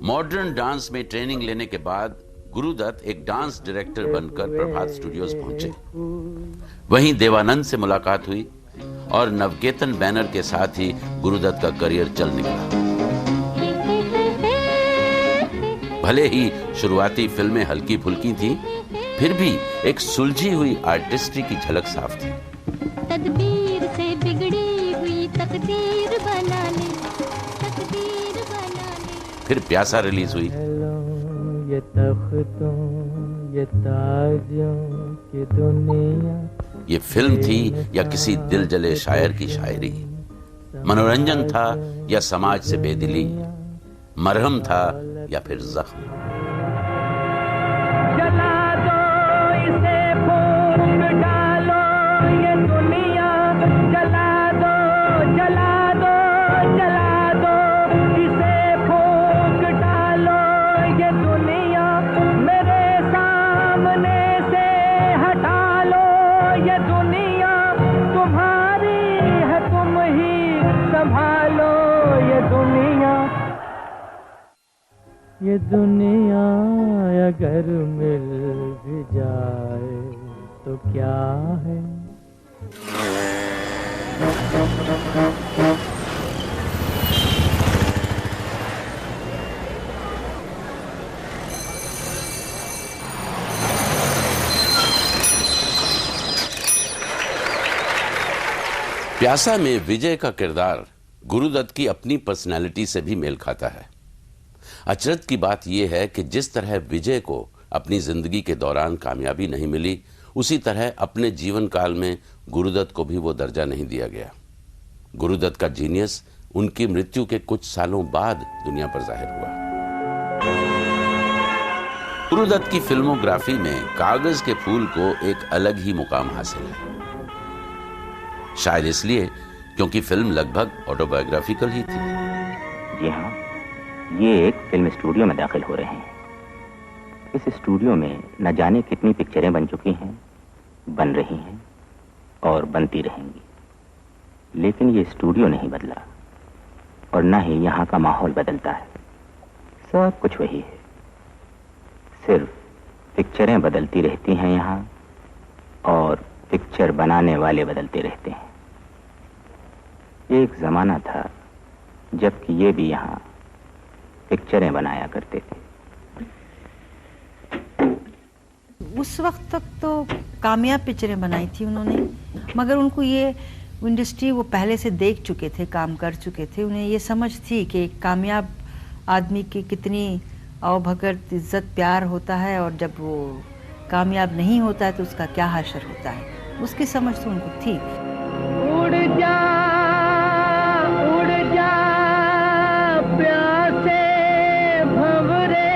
Modern dance में training लेने के बाद गुरुदत्त एक डांस डायरेक्टर बनकर प्रभात स्टूडियोज पहुंचे। वहीं देवानंद से मुलाकात हुई और नवकेतन बैनर के साथ ही गुरुदत्त का करियर चल निकला। भले ही शुरुआती फिल्में हल्की फुल्की थीं, फिर भी एक सुलझी हुई आर्टिस्ट्री की झलक साफ थी। तदबीर से बिगड़ी हुई तकदीर बना ले, तकदीर बना ले। फिर प्यासा रिलीज हुई। ये तख्तों ये ताजों की दुनिया। ये फिल्म थी या किसी दिल जले शायर की शायरी, मनोरंजन था या समाज से बेदिली, मरहम था या फिर जख्म। जला दो इसे फूंक डालो ये दुनिया, जला दो जला दो जला दो इसे फूंक डालो ये दुनिया, मेरे सामने से हटा लो ये दुनिया, तुम्हारी है तुम ही संभालो ये दुनिया। ये दुनिया अगर मिल भी जाए तो क्या है। प्यासा में विजय का किरदार गुरुदत्त की अपनी पर्सनैलिटी से भी मेल खाता है। अचरज की बात यह है कि जिस तरह विजय को अपनी जिंदगी के दौरान कामयाबी नहीं मिली, उसी तरह अपने जीवन काल में गुरुदत्त को भी वो दर्जा नहीं दिया गया। गुरुदत्त का जीनियस उनकी मृत्यु के कुछ सालों बाद दुनिया पर जाहिर हुआ। गुरुदत्त की फिल्मोग्राफी में कागज के फूल को एक अलग ही मुकाम हासिल है। शायद इसलिए क्योंकि फिल्म लगभग ऑटोबायोग्राफिकल ही थी। जी हाँ, ये एक फिल्म स्टूडियो में दाखिल हो रहे हैं। इस स्टूडियो में न जाने कितनी पिक्चरें बन चुकी हैं, बन रही हैं और बनती रहेंगी, लेकिन ये स्टूडियो नहीं बदला और न ही यहाँ का माहौल बदलता है। सब कुछ वही है, सिर्फ पिक्चरें बदलती रहती हैं यहाँ और पिक्चर बनाने वाले बदलते रहते हैं। एक जमाना था जबकि ये भी यहाँ पिक्चरें बनाया करते थे। उस वक्त तक तो कामयाब पिक्चरें बनाई थी उन्होंने, मगर उनको ये इंडस्ट्री वो पहले से देख चुके थे, काम कर चुके थे। उन्हें ये समझ थी कि एक कामयाब आदमी की कितनी आवभगत इज्जत प्यार होता है और जब वो कामयाब नहीं होता है तो उसका क्या हाशर होता है। उसकी समझ तो उनको थी। उड़ जा प्यासे भंवरे,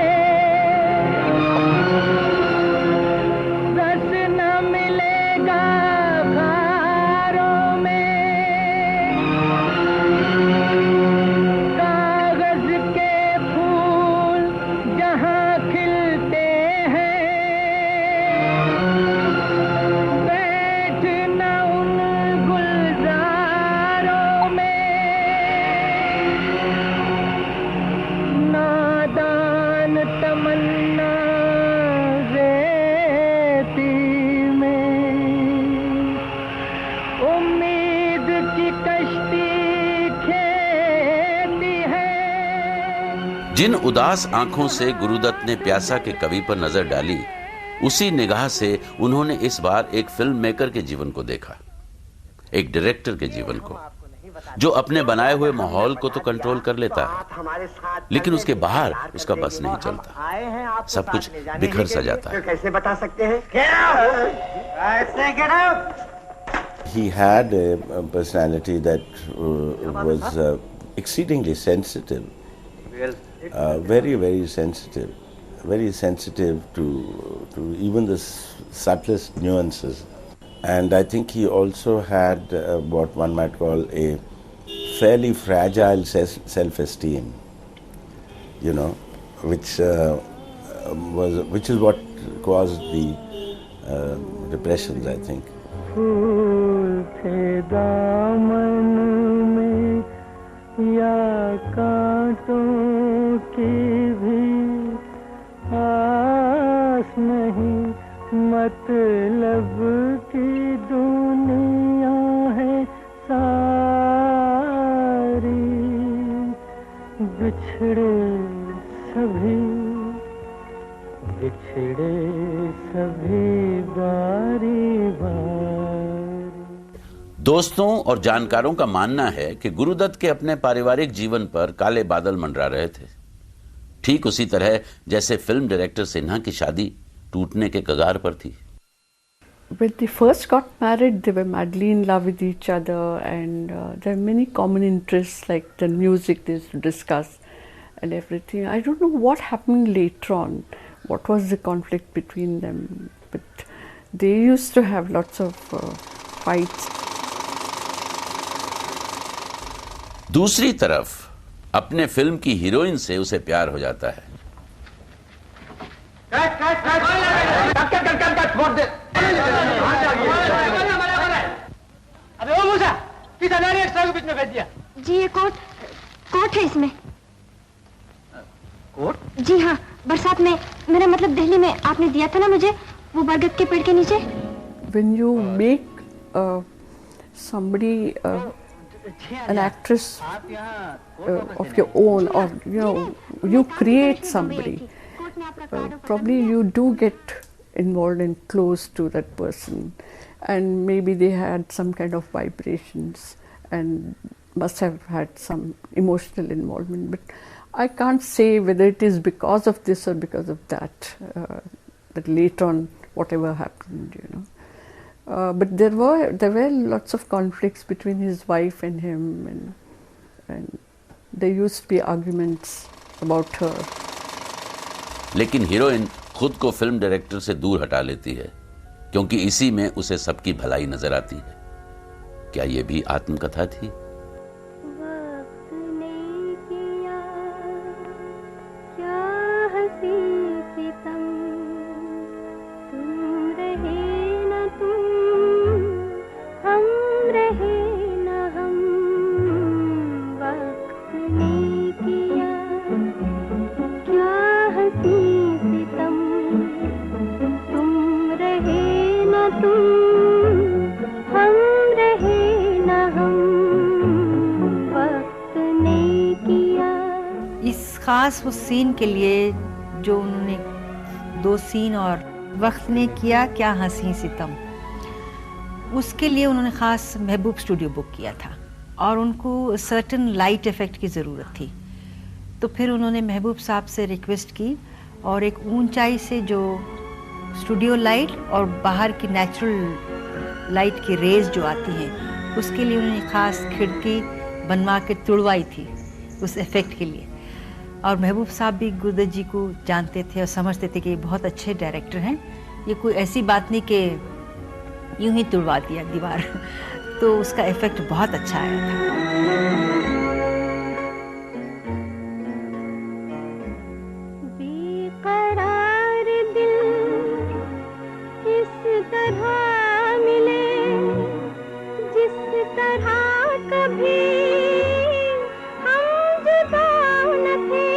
रस न मिलेगा खारों में, कागज के फूल जहाँ खिलते हैं, बैठ न उन गुलजारों में, नादान तमन्ना रेती में, उम्मीद की कश्ती खेती है। जिन उदास आंखों से गुरुदत्त ने प्यासा के कवि पर नजर डाली, उसी निगाह से उन्होंने इस बार एक फिल्म मेकर के जीवन को देखा, एक डायरेक्टर के जीवन को, जो अपने बनाए हुए माहौल को तो कंट्रोल कर लेता है, लेकिन उसके बाहर उसका बस नहीं चलता। सब कुछ बिखर सा जाता है। कैसे बता सकते हैं? He had a personality that was exceedingly sensitive, very, very sensitive to even the subtlest nuances. And I think he also had what one might call a fairly fragile self-esteem, you know, which is what caused the depressions, I think. फूल थे दामन में या कांटों की भी बिछड़े सभी बारी बारी। दोस्तों और जानकारों का मानना है कि गुरुदत्त के अपने पारिवारिक जीवन पर काले बादल मंडरा रहे थे, ठीक उसी तरह जैसे फिल्म डायरेक्टर सिन्हा की शादी टूटने के कगार पर थी। When they first got married, they were madly in love with each other, and there are many common interests like the music they used to discuss and everything. I don't know what happened later on, what was the conflict between them, but they used to have lots of fights. दूसरी तरफ अपने film की heroine से उसे प्यार हो जाता है। अबे ओ मूसा, किस अनारी एक सौ के बीच में भेज दिया? जी ये कोट है इसमें। कोट? जी हाँ, बरसात में, मेरा मतलब दिल्ली में आपने दिया था ना मुझे, वो बरगद के पेड़ के नीचे। When you make somebody an actress of your own, or you create somebody, probably you do get involved and close to that person, and maybe they had some kind of vibrations and must have had some emotional involvement, but I can't say whether it is because of this or because of that, that later on whatever happened, but there were lots of conflicts between his wife and him, and there used to be arguments about her. लेकिन heroine खुद को film director से दूर हटा लेती है, क्योंकि इसी में उसे सबकी भलाई नजर आती है। क्या यह भी आत्मकथा थी? वक्त ने किया क्या हंसी सितम, तुम रहे न तुम, हम रहे न हम। वक्त ने किया क्या हंसी सितम, तुम रहे न तुम, हम रहे न हम। वक्त ने किया। इस खास उस सीन के लिए जो उन्होंने 2 सीन और वक्त ने किया क्या हंसी सितम, उसके लिए उन्होंने खास महबूब स्टूडियो बुक किया था और उनको सर्टन लाइट इफेक्ट की ज़रूरत थी। तो फिर उन्होंने महबूब साहब से रिक्वेस्ट की और एक ऊंचाई से जो स्टूडियो लाइट और बाहर की नेचुरल लाइट की रेज जो आती हैं, उसके लिए उन्होंने ख़ास खिड़की बनवा के तुड़वाई थी उस इफ़ेक्ट के लिए। और महबूब साहब भी गुरुदत्त जी को जानते थे और समझते थे कि ये बहुत अच्छे डायरेक्टर हैं, ये कोई ऐसी बात नहीं कि यूं ही तुड़वा दिया दीवार तो उसका इफ़ेक्ट बहुत अच्छा आया था। बेकरार दिल इस तरह मिले, जिस तरह कभी हम जुदा न थे।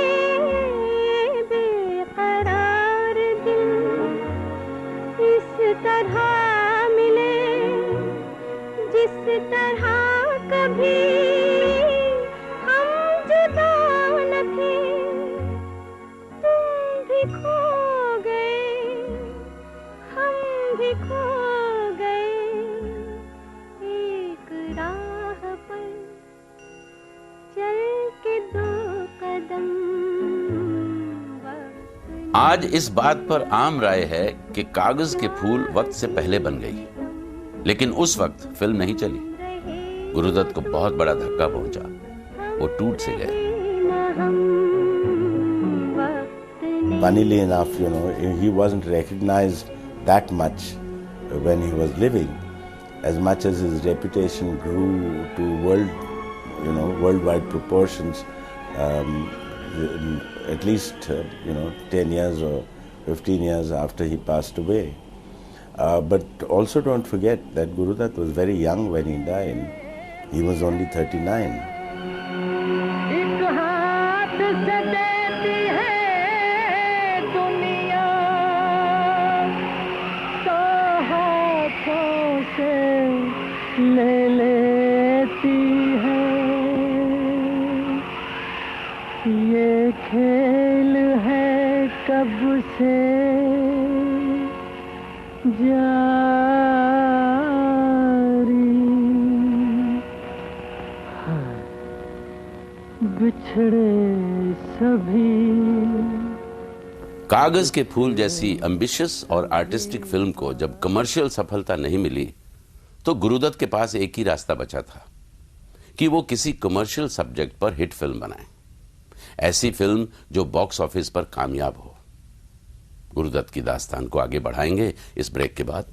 बेकरार दिल इस तरह मिले, जिस तरह कभी हम जुदा न थे। तुम भी खो गए, हम भी खो गए, एक राह पर चल के 2 कदम। आज इस बात पर आम राय है कि कागज के फूल वक्त से पहले बन गई, लेकिन उस वक्त फिल्म नहीं चली। गुरुदत्त को बहुत बड़ा धक्का पहुंचा, वो टूट से गए। Funnily enough, he wasn't recognized that much when he was living, as much as his reputation grew to worldwide proportions. At least 10 years or 15 years after he passed away. But also don't forget that Gurudutt was very young when he died. He was only 39. एक हाथ से देती है दुनिया, तो हाथों से ले लेती है। से जारी है बिछड़े सभी। कागज के फूल जैसी एम्बिशियस और आर्टिस्टिक फिल्म को जब कमर्शियल सफलता नहीं मिली तो गुरुदत्त के पास एक ही रास्ता बचा था कि वो किसी कमर्शियल सब्जेक्ट पर हिट फिल्म बनाए, ऐसी फिल्म जो बॉक्स ऑफिस पर कामयाब हो। गुरुदत्त की दास्तान को आगे बढ़ाएंगे इस ब्रेक के बाद।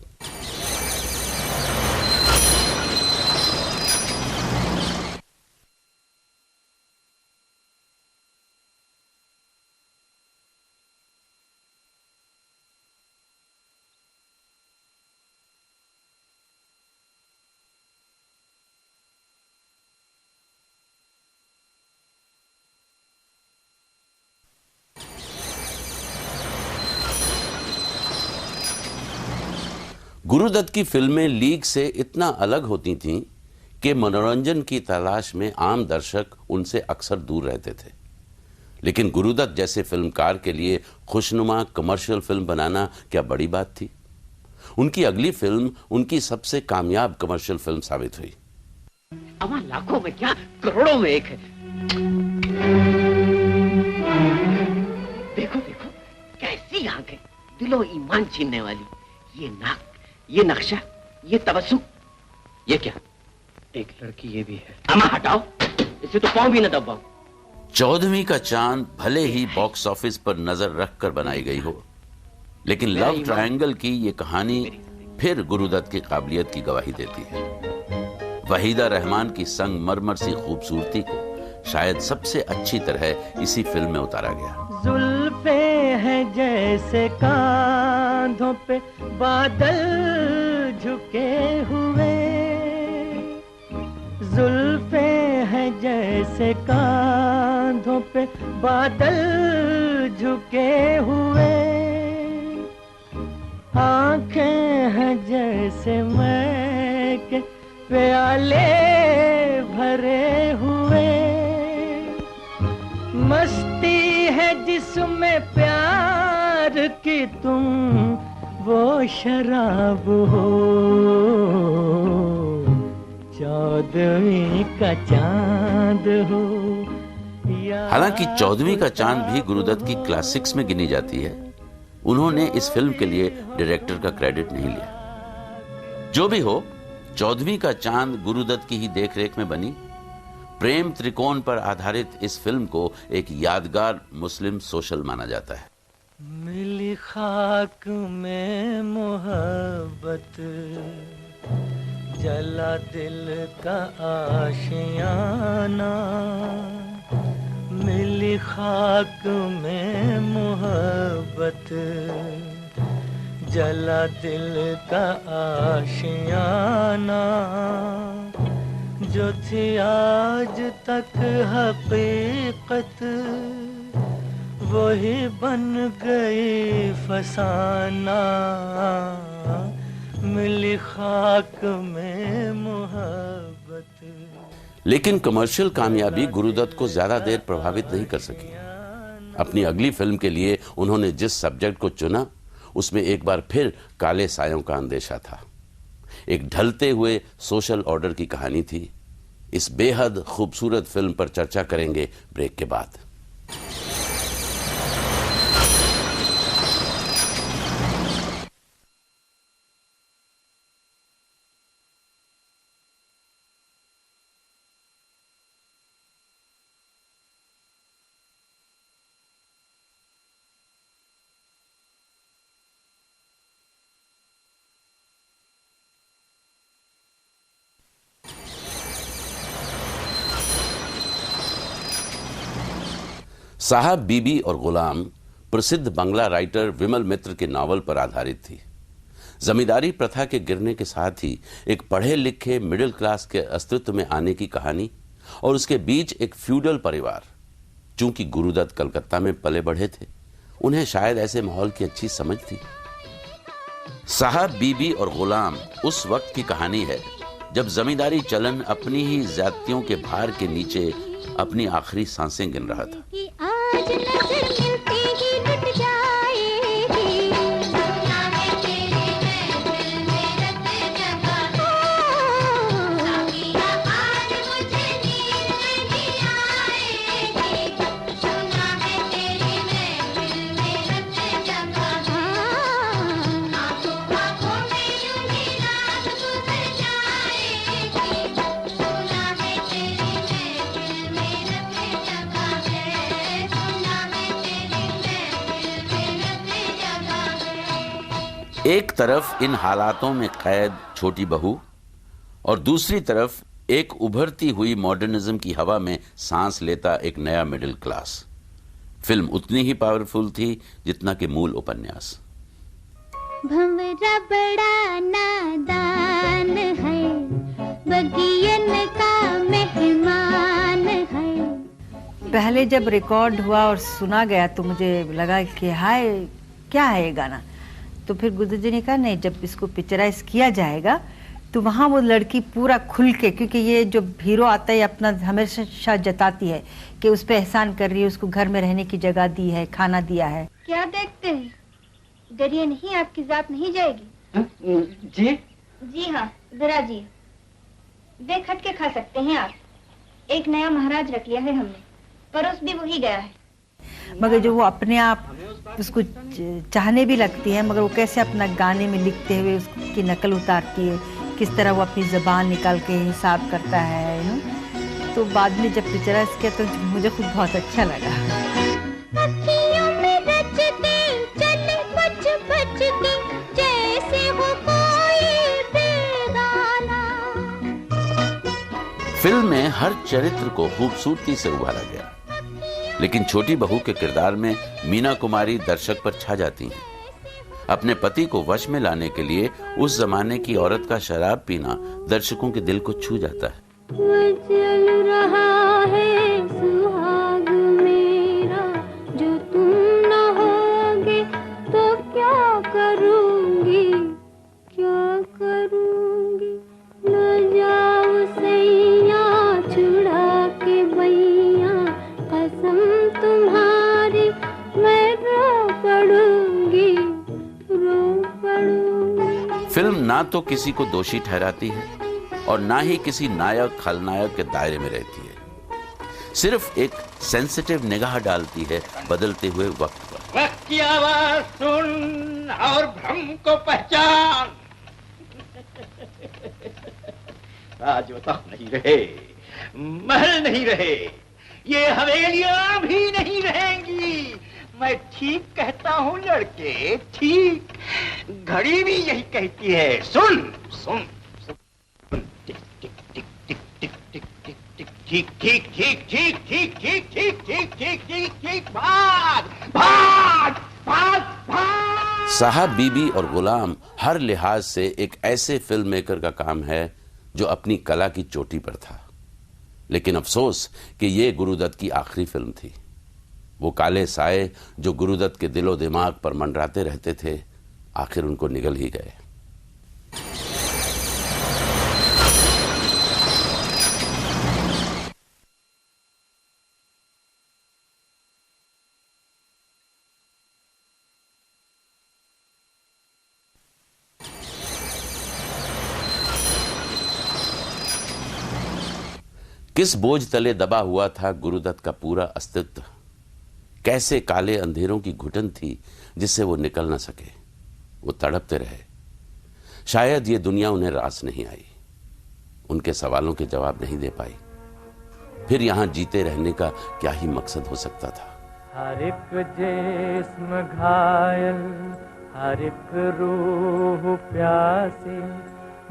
गुरुदत्त की फिल्में लीग से इतना अलग होती थीं कि मनोरंजन की तलाश में आम दर्शक उनसे अक्सर दूर रहते थे। लेकिन गुरुदत्त जैसे फिल्मकार के लिए खुशनुमा कमर्शियल फिल्म बनाना क्या बड़ी बात थी। उनकी अगली फिल्म उनकी सबसे कामयाब कमर्शियल फिल्म साबित हुई। अमा लाखों में क्या करोड़ों में एक है। देखो देखो कैसी आंखें, दिलो ईमान छीनने वाली। ये नाक, ये नक्शा, ये तबस्सुम, ये क्या? एक लड़की ये भी है। अमा हटाओ, इसे तो पाँव भी न दबाओ। 14वीं का चांद भले ही बॉक्स ऑफिस पर नजर रखकर बनाई गई हो, लेकिन लव ट्रायंगल की ये कहानी फिर गुरुदत्त की काबिलियत की गवाही देती है। वहीदा रहमान की संगमरमर सी खूबसूरती को शायद सबसे अच्छी तरह इसी फिल्म में उतारा गया। जुल्फे हैं जैसे कांधों पे बादल झुके हुए, जुल्फे हैं जैसे कांधों पे बादल झुके हुए, आंखें हैं जैसे मैं के प्याले भरे हुए, मस्ती है जिसमें प्यार की तुम वो शराब हो, 14वीं का चांद हो। हालांकि 14वीं का चांद भी गुरुदत्त की क्लासिक्स में गिनी जाती है, उन्होंने इस फिल्म के लिए डायरेक्टर का क्रेडिट नहीं लिया। जो भी हो, 14वीं का चांद गुरुदत्त की ही देखरेख में बनी। प्रेम त्रिकोण पर आधारित इस फिल्म को एक यादगार मुस्लिम सोशल माना जाता है। मिली खाक में मोहब्बत, जला दिल का आशियाना, मिली खाक में मोहब्बत, जला दिल का आशियाना, जो थी आज तक हकीकत वही बन गई फसाना, मिली खाक में मोहब्बत। लेकिन कमर्शियल कामयाबी गुरुदत्त को ज्यादा देर प्रभावित नहीं कर सकी। अपनी अगली फिल्म के लिए उन्होंने जिस सब्जेक्ट को चुना उसमें एक बार फिर काले सायों का अंदेशा था। एक ढलते हुए सोशल ऑर्डर की कहानी थी। इस बेहद खूबसूरत फिल्म पर चर्चा करेंगे ब्रेक के बाद। साहब बीबी और गुलाम प्रसिद्ध बंगला राइटर विमल मित्र के नावल पर आधारित थी। जमींदारी प्रथा के गिरने के साथ ही एक पढ़े लिखे मिडिल क्लास के अस्तित्व में आने की कहानी और उसके बीच एक फ्यूडल परिवार। चूंकि गुरुदत्त कलकत्ता में पले बढ़े थे, उन्हें शायद ऐसे माहौल की अच्छी समझ थी। साहब बीबी और गुलाम उस वक्त की कहानी है जब जमींदारी चलन अपनी ही ज्यादतियों के भार के नीचे अपनी आखिरी सांसें गिन रहा था। आज नजर मिलते ही लुट जाए एक तरफ इन हालातों में कैद छोटी बहू और दूसरी तरफ एक उभरती हुई मॉडर्निज्म की हवा में सांस लेता एक नया मिडिल क्लास। फिल्म उतनी ही पावरफुल थी जितना कि मूल उपन्यास। भंवरा बड़ा नादान है, बगियन का मेहमान है। पहले जब रिकॉर्ड हुआ और सुना गया तो मुझे लगा कि हाय क्या है ये गाना। तो फिर गुरुदत्त जी ने कहा नहीं, जब इसको पिक्चराइज किया जाएगा तो वहाँ वो लड़की पूरा खुल के, क्योंकि ये जो हीरो आता है अपना हमेशा जताती है कि उस पर एहसान कर रही है, उसको घर में रहने की जगह दी है, खाना दिया है। क्या देखते हैं, डरिए नहीं, आपकी जात नहीं जाएगी। जी जी हाँ, जरा जी देख हट के खा सकते हैं आप। एक नया महाराज रख लिया है हमने, परोस भी वही गया है। मगर जो वो अपने आप उसको चाहने भी लगती है, मगर वो कैसे अपना गाने में लिखते हुए उसकी नकल उतारती है, किस तरह वो अपनी ज़बान निकाल के हिसाब करता है तो बाद में जब पिक्चराइज किया तो मुझे खुद बहुत अच्छा लगा। अखियों में रचते चले बच बच के, जैसे हो कोई बेगाना। फिल्म में हर चरित्र को खूबसूरती से उभारा गया, लेकिन छोटी बहू के किरदार में मीना कुमारी दर्शक पर छा जाती हैं। अपने पति को वश में लाने के लिए उस जमाने की औरत का शराब पीना दर्शकों के दिल को छू जाता है। चल रहा है सुहाग मेरा, जो तुम न होगे तो क्या करूंगी, क्या करूंगी। न जाओ सैया छुड़ा के बैया, कसम तुम्हारी मैं रो पड़ूंगी, रो पड़ूंगी। फिल्म ना तो किसी को दोषी ठहराती है और ना ही किसी नायक खलनायक के दायरे में रहती है। सिर्फ एक सेंसिटिव निगाह डालती है बदलते हुए वक्त पर। वक्त की आवाज सुन और भ्रम को पहचान। राजवता नहीं रहे, महल नहीं रहे, ये हवेलियां भी नहीं रहेंगी। मैं ठीक कहता हूँ लड़के, ठीक। घड़ी भी यही कहती है। सुन सुन टिक टिक टिक टिक टिक टिक टिक टिक ठीक ठीक ठीक ठीक ठीक ठीक ठीक ठीक ठीक ठीक ठीक भाग भाग भाग भाग। साहब बीबी और गुलाम हर लिहाज से एक ऐसे फिल्म मेकर का काम है जो अपनी कला की चोटी पर था। लेकिन अफसोस कि ये गुरुदत्त की आखिरी फिल्म थी। वो काले साए जो गुरुदत्त के दिलो दिमाग पर मंडराते रहते थे, आखिर उनको निगल ही गए। किस बोझ तले दबा हुआ था गुरुदत्त का पूरा अस्तित्व। कैसे काले अंधेरों की घुटन थी जिससे वो निकल न सके। वो तड़पते रहे। शायद ये दुनिया उन्हें रास नहीं आई, उनके सवालों के जवाब नहीं दे पाई। फिर यहां जीते रहने का क्या ही मकसद हो सकता था। हर एक जिस्म घायल, हर एक रूह प्यासी,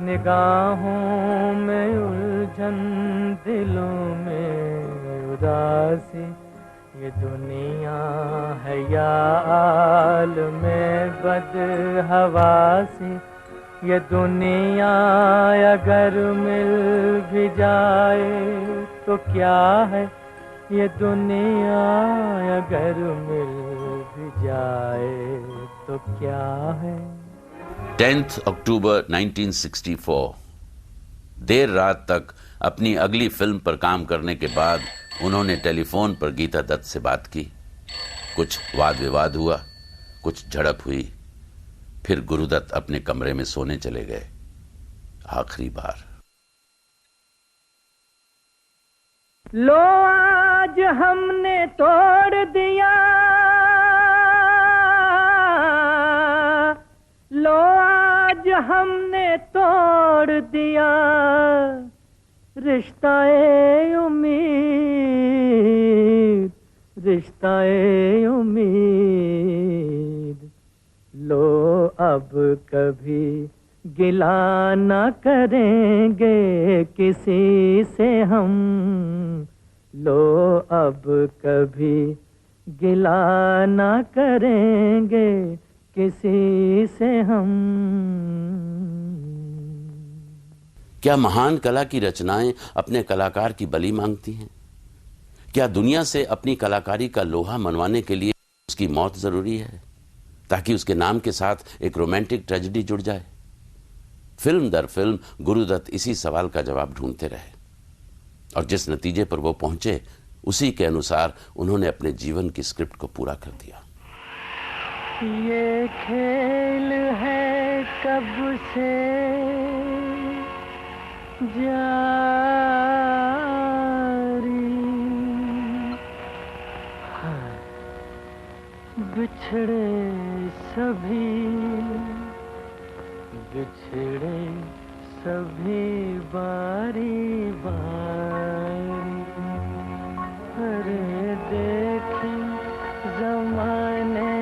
निगाहों में उलझन, दिलों में उदासी। ये दुनिया है या आलम बदहवासी। ये दुनिया अगर मिल भी जाए तो क्या है, ये दुनिया अगर मिल भी जाए तो क्या है। 10 अक्टूबर 1964। देर रात तक अपनी अगली फिल्म पर काम करने के बाद उन्होंने टेलीफोन पर गीता दत्त से बात की। कुछ वाद विवाद हुआ, कुछ झड़प हुई। फिर गुरुदत्त अपने कमरे में सोने चले गए आखिरी बार। लो आज हमने तोड़ दिया, लो आज हमने तोड़ दिया रिश्ता-ए उम्मीद, रिश्ता-ए उम्मीद। लो अब कभी गिला ना करेंगे किसी से हम, लो अब कभी गिला ना करेंगे किसी से हम। क्या महान कला की रचनाएं अपने कलाकार की बलि मांगती हैं? क्या दुनिया से अपनी कलाकारी का लोहा मनवाने के लिए उसकी मौत जरूरी है ताकि उसके नाम के साथ एक रोमांटिक ट्रेजेडी जुड़ जाए? फिल्म दर फिल्म गुरुदत्त इसी सवाल का जवाब ढूंढते रहे और जिस नतीजे पर वो पहुंचे उसी के अनुसार उन्होंने अपने जीवन की स्क्रिप्ट को पूरा कर दिया। ये खेल है कब से जारी, बिछड़े सभी बारी बारी, अरे देखी जमाने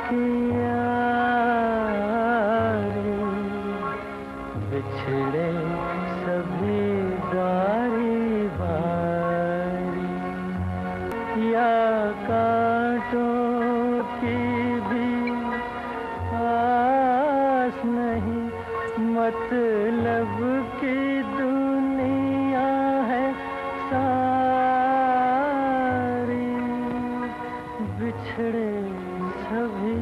की यारी, बिछड़े सभी बारी बारी, या कांटों की भी आस नहीं, मतलब की दुनिया है सारी, बिछड़े सभी